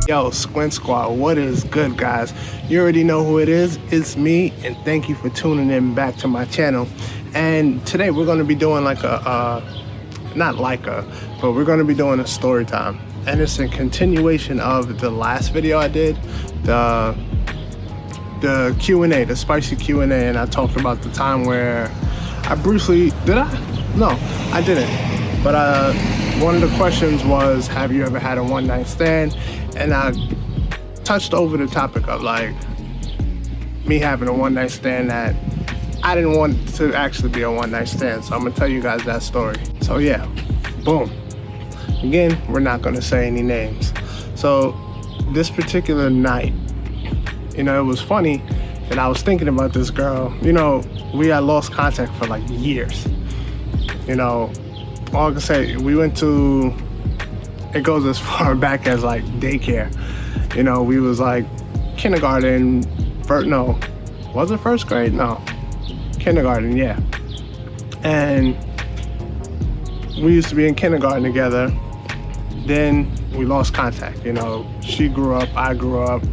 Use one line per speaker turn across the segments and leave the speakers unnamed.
Yo, Squint Squad, what is good, guys? You already know who it is. It's me, and thank you for tuning in back to my channel. And today we're going to be doing but we're going to be doing a story time. And it's a continuation of the last video I did, the Q&A, the spicy Q&A, and I talked about the time where I briefly, did I? No, I didn't. But one of the questions was, have you ever had a one-night stand? And I touched over the topic of like me having a one-night stand that I didn't want it to actually be a one-night stand. So I'm gonna tell you guys that story. So yeah, boom. Again, we're not gonna say any names. So this particular night, it was funny that I was thinking about this girl. We had lost contact for like years. All I can say, we went to, it goes as far back as like daycare. We was like kindergarten, was it first grade? No, kindergarten, yeah. And we used to be in kindergarten together. Then we lost contact. She grew up, I grew up.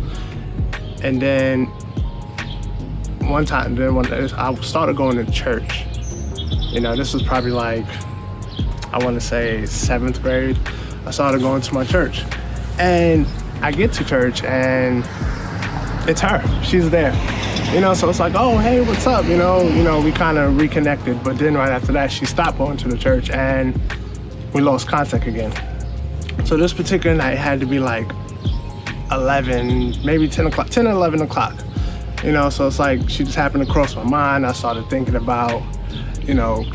And then one time, I started going to church. This was probably like, I want to say 7th grade. I started going to my church, and I get to church and it's her. She's there. So it's like, oh, hey, what's up? We kind of reconnected, but then right after that, she stopped going to the church and we lost contact again. So this particular night had to be like 11, maybe 10 o'clock, 10 or 11 o'clock. So it's like, she just happened to cross my mind. I started thinking about,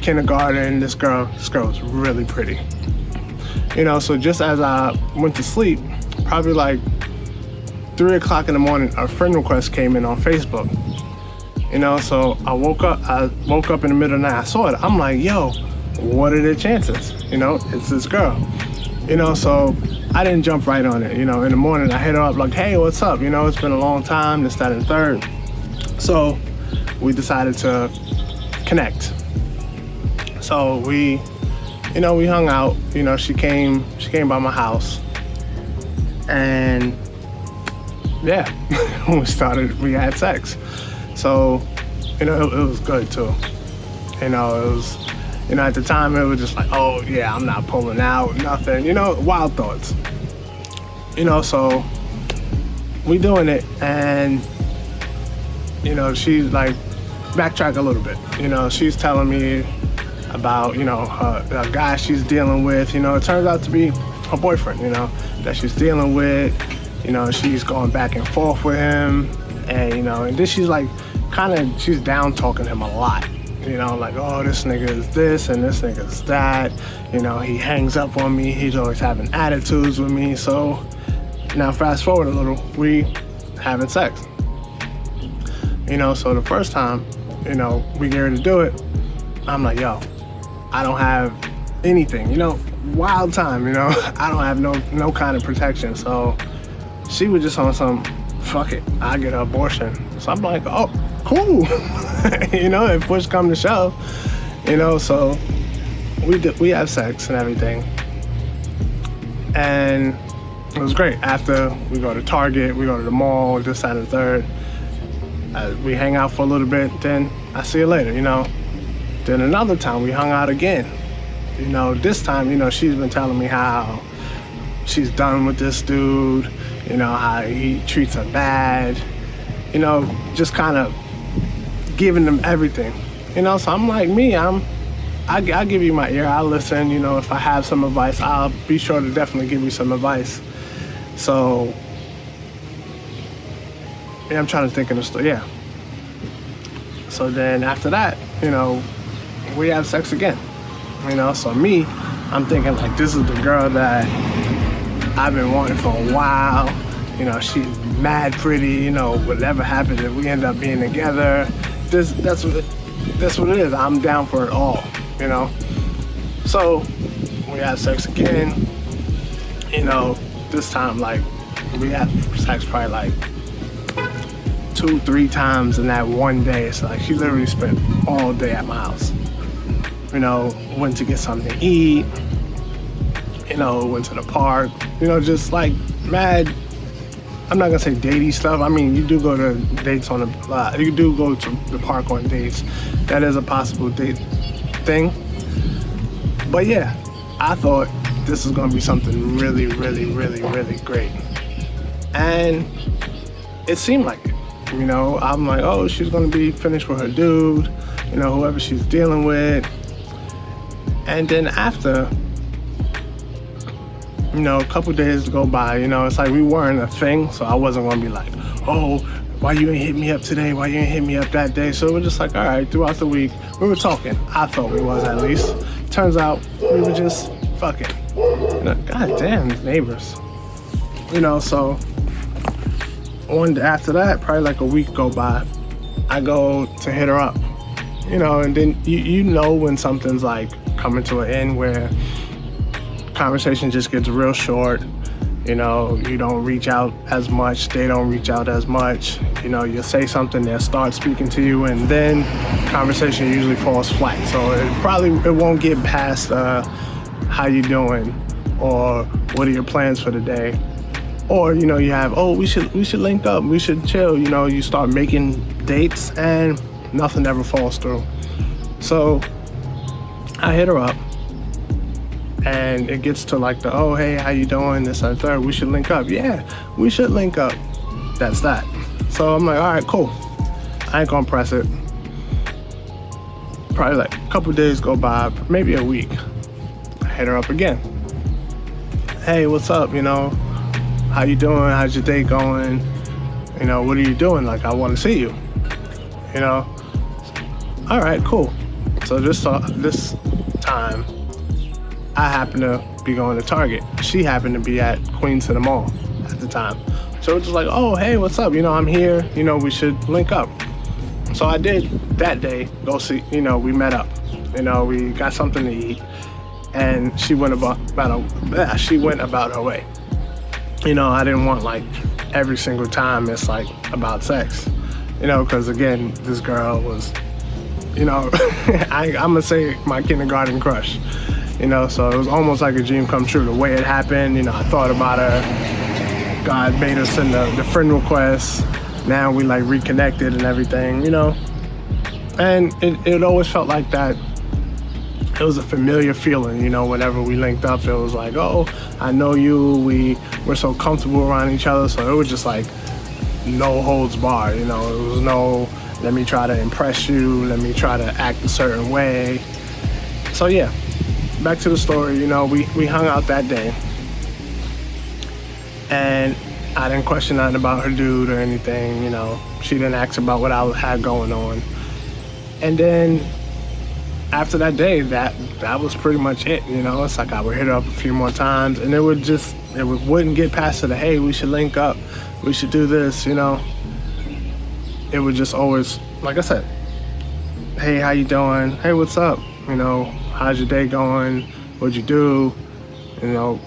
kindergarten, this girl was really pretty. So just as I went to sleep, probably like 3 o'clock in the morning, a friend request came in on Facebook. So I woke up in the middle of the night, I saw it. I'm like, yo, what are the chances? It's this girl. So I didn't jump right on it. In the morning I hit her up like, hey, what's up? It's been a long time, this, that, and third. So we decided to connect. So we hung out. She came by my house, and yeah, we had sex. So, it was good too. It was, at the time it was just like, oh yeah, I'm not pulling out, nothing, wild thoughts. So we doing it, and, she's like, backtrack a little bit. She's telling me about, a guy she's dealing with. It turns out to be her boyfriend, that she's dealing with. She's going back and forth with him, and, and then she's like, she's down talking him a lot. Like, oh, this nigga is this and this nigga is that. He hangs up on me. He's always having attitudes with me. So now fast forward a little, we having sex. So the first time, we get ready to do it, I'm like, yo, I don't have anything, wild time, I don't have no kind of protection. So she was just on some, fuck it, I get an abortion. So I'm like, oh, cool. If push come to shove, so we have sex and everything. And it was great. After we go to Target, we go to the mall, this, that, and third. We hang out for a little bit, then I see you later, Then another time we hung out again. This time, she's been telling me how she's done with this dude, how he treats her bad, just kind of giving them everything. So I'm like, I'll give you my ear, I'll listen, if I have some advice, I'll be sure to definitely give you some advice. So, yeah, I'm trying to think of the story, yeah. So then after that, we have sex again. So me, I'm thinking like, this is the girl that I've been wanting for a while. She's mad pretty, whatever happens if we end up being together, that's what it is. I'm down for it all, So we had sex again, this time like we had sex probably like 2-3 times in that one day. So like she literally spent all day at my house. Went to get something to eat, went to the park, just like mad I'm not gonna say datey stuff. I mean, you do go to dates on you do go to the park on dates. That is a possible date thing. But yeah, I thought this was gonna be something really, really, really, really great. And it seemed like it. You know, I'm like, oh, she's gonna be finished with her dude, you know, whoever she's dealing with. And then after, you know, a couple days go by, you know, it's like we weren't a thing, so I wasn't gonna be like, oh, why you ain't hit me up today? Why you ain't hit me up that day? So we're just like, all right, throughout the week, we were talking. I thought we was at least. Turns out we were just fucking. You know, God damn, these neighbors. You know, so one day after that, probably like a week go by, I go to hit her up. You know, and then you know when something's like coming to an end where conversation just gets real short. You know, you don't reach out as much, they don't reach out as much. You know, you say something, they'll start speaking to you, and then conversation usually falls flat. So it won't get past how you doing, or what are your plans for the day, or you know, you have, oh, we should link up, we should chill. You know, you start making dates, and nothing ever falls through. So I hit her up. And it gets to like the, oh, hey, how you doing? This and third, we should link up. Yeah, we should link up. That's that. So I'm like, all right, cool. I ain't gonna press it. Probably like a couple days go by, maybe a week. I hit her up again. Hey, what's up? You know, how you doing? How's your day going? You know, what are you doing? Like, I want to see you. You know, all right, cool. So this time, I happened to be going to Target. She happened to be at Queens to the Mall at the time. So it's just like, oh, hey, what's up? You know, I'm here. You know, we should link up. So I did that day go see, you know, we met up. You know, we got something to eat. And she went about her way. You know, I didn't want like every single time it's like about sex. You know, because again, this girl was, you know, I'm gonna say my kindergarten crush. You know, so it was almost like a dream come true. The way it happened, you know, I thought about her. God made us send the friend request. Now we like reconnected and everything, you know. And it always felt like that. It was a familiar feeling, you know, whenever we linked up, it was like, oh, I know you. We're so comfortable around each other. So it was just like no holds barred, you know. It was no, let me try to impress you. Let me try to act a certain way. So yeah. Back to the story, you know, we hung out that day, and I didn't question nothing about her dude or anything, you know. She didn't ask about what I had going on. And then after that day, that was pretty much it, you know. It's like I would hit her up a few more times, and it wouldn't get past to the, hey, we should link up, we should do this, you know. It would just always, like I said, hey, how you doing? Hey, what's up? You know, how's your day going? What'd you do? You know,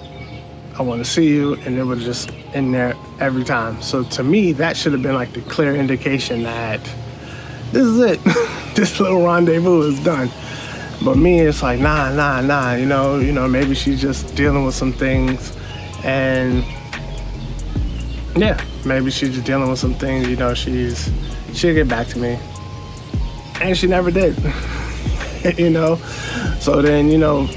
I want to see you. And it was just in there every time. So to me, that should have been like the clear indication that this is it. This little rendezvous is done. But me, it's like, nah. You know, maybe she's just dealing with some things. And yeah, maybe she's just dealing with some things. You know, she'll get back to me. And she never did. You know, so then, you know,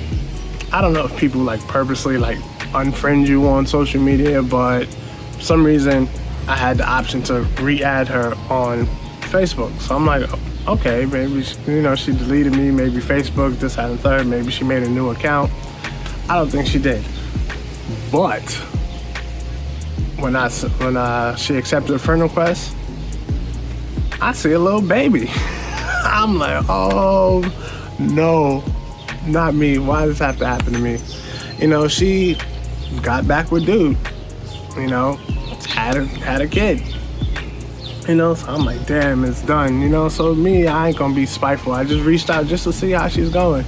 I don't know if people like purposely like unfriend you on social media, but for some reason I had the option to re-add her on Facebook. So I'm like, okay, maybe you know, she deleted me, maybe Facebook, this, that, and third, maybe she made a new account. I don't think she did. But when she accepted a friend request, I see a little baby. I'm like, oh no, not me. Why does this have to happen to me? You know, she got back with dude, you know, had a kid. You know, so I'm like, damn, it's done. You know, so me, I ain't gonna be spiteful. I just reached out just to see how she's going.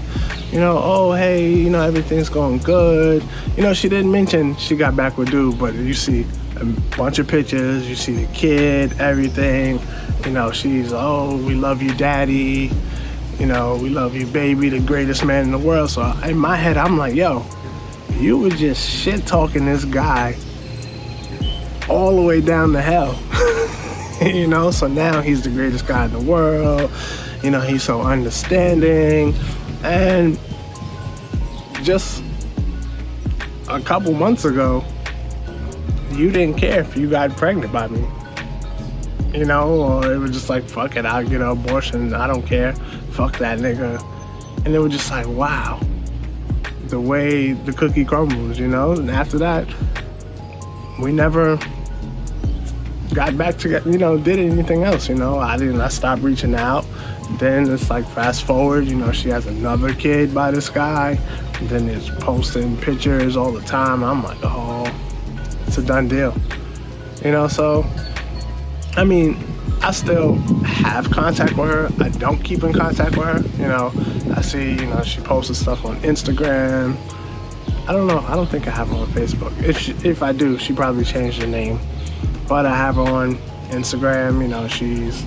You know, oh, hey, you know, everything's going good. You know, she didn't mention she got back with dude, but you see a bunch of pictures, you see the kid, everything. You know, she's, oh, we love you, daddy. You know, we love you, baby, the greatest man in the world. So in my head, I'm like, yo, you were just shit talking this guy all the way down to hell. You know, so now he's the greatest guy in the world. You know, he's so understanding. And just a couple months ago, you didn't care if you got pregnant by me. You know, or it was just like, fuck it, I'll get an abortion, I don't care. Fuck that nigga. And it was just like, wow. The way the cookie crumbles, you know? And after that, we never got back together, you know, did anything else, you know? I stopped reaching out. Then it's like fast forward, you know, she has another kid by this guy. And then it's posting pictures all the time. I'm like, oh, it's a done deal. You know, so, I mean, I still have contact with her. I don't keep in contact with her. You know, I see, you know, she posted stuff on Instagram. I don't know. I don't think I have her on Facebook. If I do, she probably changed her name. But I have her on Instagram. You know, she's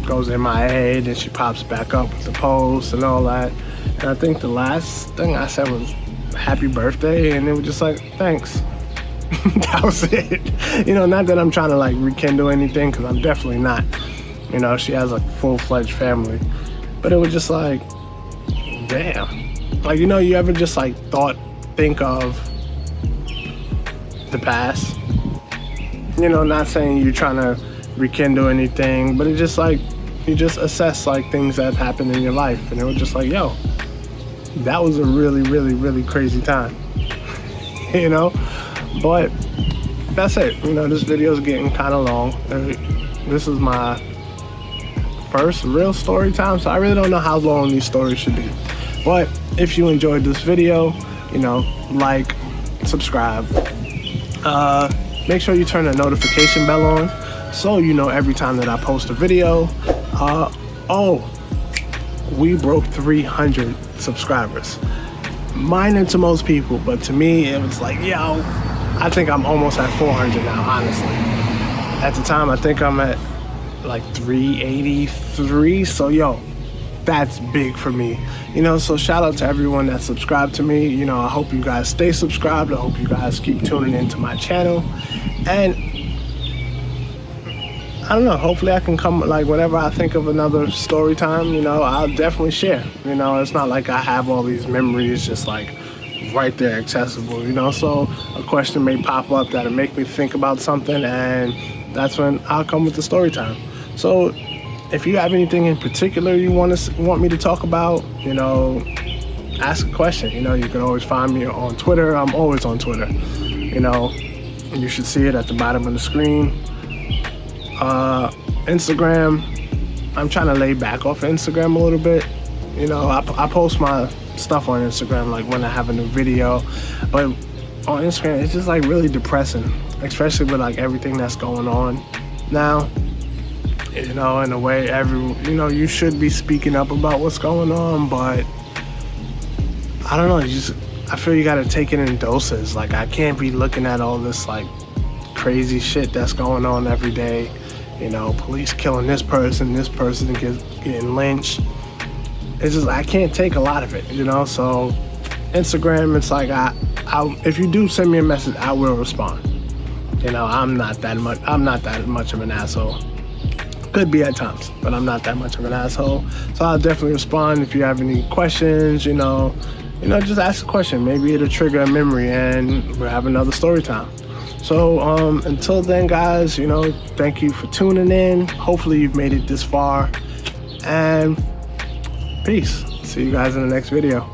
goes MIA, then she pops back up with the posts and all that. And I think the last thing I said was happy birthday, and it was just like, thanks. That was it. You know, not that I'm trying to like rekindle anything, because I'm definitely not. You know, she has a full-fledged family. But it was just like, damn. Like, you know, you ever just like think of the past? You know, not saying you're trying to rekindle anything, but it's just like, you just assess like things that happened in your life. And it was just like, yo, that was a really, really, really crazy time. You know? But that's it. You know, this video is getting kind of long. This is my first real story time, so I really don't know how long these stories should be. But if you enjoyed this video, you know, like, subscribe. Make sure you turn the notification bell on so you know every time that I post a video. We broke 300 subscribers. Minor to most people, but to me, it was like, yo, I think I'm almost at 400 now, honestly. At the time, I think I'm at like 383, so yo, that's big for me. You know, so shout out to everyone that subscribed to me. You know, I hope you guys stay subscribed. I hope you guys keep tuning into my channel. And I don't know, hopefully I can come, like, whenever I think of another story time, you know, I'll definitely share. You know, it's not like I have all these memories just like right there accessible, you know, so a question may pop up that'll make me think about something, and that's when I'll come with the story time. So if you have anything in particular you want me to talk about, you know, ask a question. You know, you can always find me on Twitter. I'm always on Twitter. You know, you should see it at the bottom of the screen. Instagram, I'm trying to lay back off Instagram a little bit. You know, I post my stuff on Instagram like when I have a new video, but on Instagram it's just like really depressing, especially with like everything that's going on now. You know, in a way, you know, you should be speaking up about what's going on, but I don't know, I feel you gotta take it in doses. Like, I can't be looking at all this like crazy shit that's going on every day. You know, police killing this person getting lynched. It's just, I can't take a lot of it, you know? So Instagram, it's like, if you do send me a message, I will respond. You know, I'm not that much of an asshole. Could be at times, but I'm not that much of an asshole. So I'll definitely respond. If you have any questions, you know, just ask a question. Maybe it'll trigger a memory and we'll have another story time. So until then, guys, you know, thank you for tuning in. Hopefully you've made it this far, and peace. See you guys in the next video.